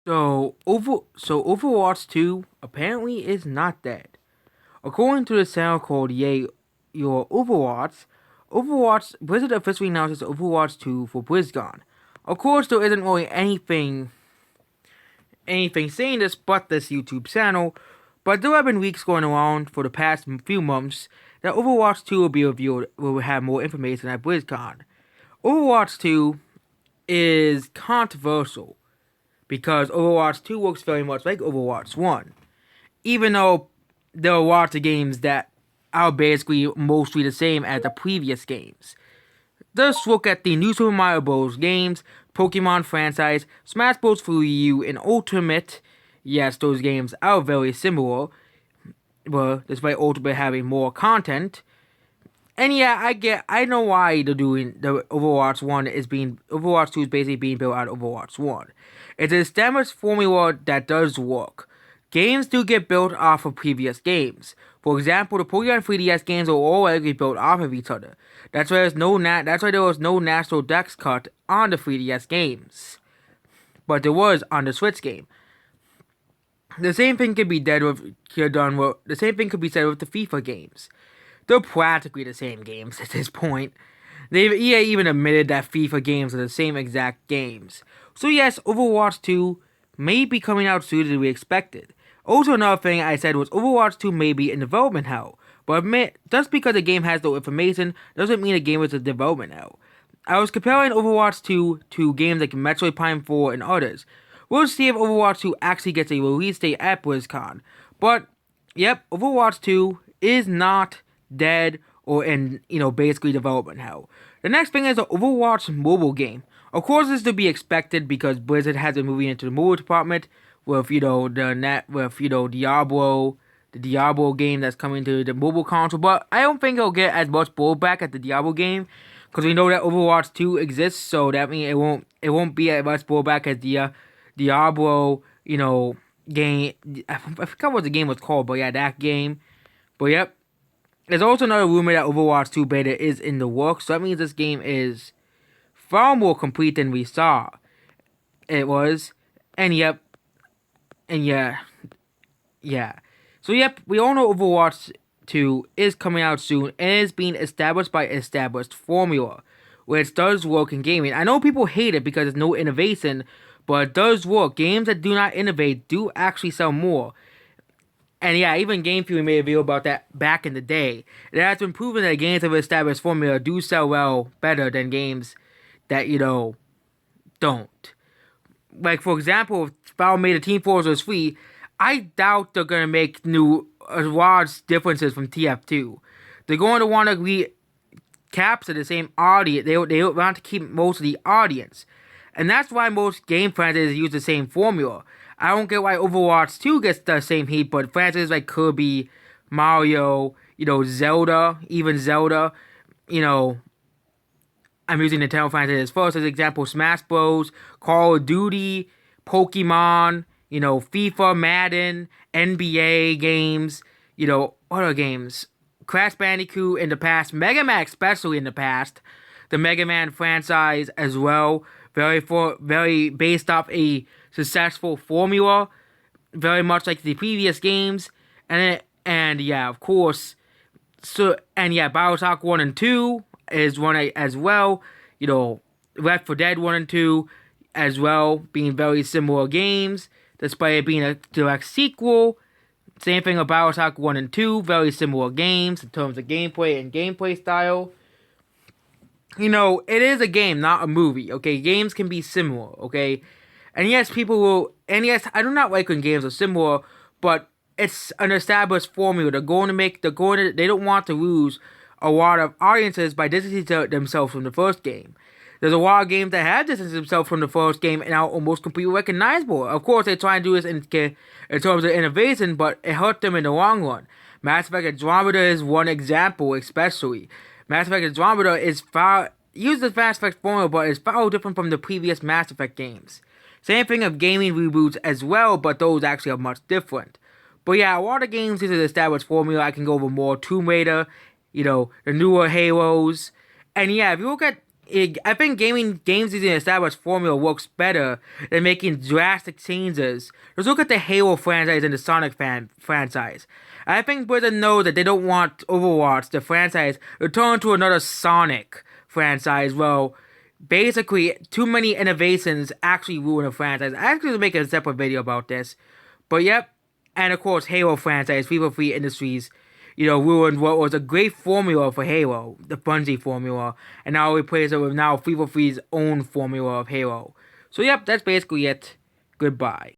Overwatch 2 apparently is not dead. According to the channel called Yay Your Overwatch Blizzard officially announces Overwatch 2 for BlizzCon. Of course, there isn't really anything saying this but this YouTube channel, but there have been leaks going around for the past few months that Overwatch 2 will be revealed, will have more information at BlizzCon. Overwatch 2 is controversial because Overwatch 2 looks very much like Overwatch 1. Even though there are lots of games that are basically mostly the same as the previous games. Let's look at the new Super Mario Bros. Games, Pokemon franchise, Smash Bros. For Wii U, and Ultimate. Yes, those games are very similar, but despite Ultimate having more content. And yeah, I know why they're doing the Overwatch 2 is basically being built out of Overwatch 1. It's an established formula that does work. Games do get built off of previous games. For example, the Pokemon 3DS games are already built off of each other. That's why there was no natural dex cut on the 3DS games, but there was on the Switch game. The same thing could be the same thing could be said with the FIFA games. They're practically the same games at this point. EA even admitted that FIFA games are the same exact games. So yes, Overwatch 2 may be coming out sooner than we expected. Also, another thing I said was Overwatch 2 may be in development hell. But just because a game has no information doesn't mean a game is in development hell. I was comparing Overwatch 2 to games like Metroid Prime 4 and others. We'll see if Overwatch 2 actually gets a release date at BlizzCon. But, yep, Overwatch 2 is not dead or in, basically development hell. The next thing is an Overwatch mobile game. Of course, this is to be expected because Blizzard has been moving into the mobile department with, the Diablo game that's coming to the mobile console. But I don't think it'll get as much blowback as the Diablo game because we know that Overwatch 2 exists, so that means it won't be as much blowback as the Diablo, game. I forgot what the game was called, but yeah, that game. But yep. There's also another rumor that Overwatch 2 beta is in the works, so that means this game is far more complete than we saw it was. And yep. And yeah. So yep, we all know Overwatch 2 is coming out soon and is being established by established formula, which does work in gaming. I know people hate it because there's no innovation, but it does work. Games that do not innovate do actually sell more. And yeah, even Game Theory made a video about that back in the day. It has been proven that games of established formula do sell well better than games that, don't. Like, for example, if Valve made a Team Fortress 3, I doubt they're going to make large differences from TF2. They're going to want to capture the same audience. They want to keep most of the audience. And that's why most game franchises use the same formula. I don't get why Overwatch 2 gets the same heat, but franchises like Kirby, Mario, Zelda, even Zelda, I'm using Nintendo franchises first as example, Smash Bros, Call of Duty, Pokemon, FIFA, Madden, NBA games, other games, Crash Bandicoot in the past, Mega Man especially in the past, the Mega Man franchise as well, very based off a successful formula, very much like the previous games, and yeah, of course, Bioshock 1 and 2 is one as well, Left 4 Dead 1 and 2 as well, being very similar games, despite it being a direct sequel. Same thing about Bioshock 1 and 2, very similar games in terms of gameplay and gameplay style. It is a game, not a movie, okay? Games can be similar, okay? And yes, I do not like when games are similar, but it's an established formula. They don't want to lose a lot of audiences by distancing themselves from the first game. There's a lot of games that have distanced themselves from the first game and are almost completely recognizable. Of course, they try and do this in terms of innovation, but it hurt them in the long run. Mass Effect Andromeda is one example, especially. Mass Effect Andromeda uses the Mass Effect formula, but is far different from the previous Mass Effect games. Same thing of gaming reboots as well, but those actually are much different. But yeah, a lot of games use an established formula. I can go over more Tomb Raider, the newer Halos. And yeah, if you look at I think games using an established formula works better than making drastic changes. Let's look at the Halo franchise and the Sonic franchise. I think Blizzard knows that they don't want Overwatch, the franchise, to turn into another Sonic franchise. Well, basically, too many innovations actually ruin a franchise. I actually make a separate video about this. But yep, and of course, Halo franchise, FIFA Free Industries, ruined what was a great formula for Halo, the Bungie formula, and now replace it with now FIFA Free's own formula of Halo. So yep, that's basically it. Goodbye.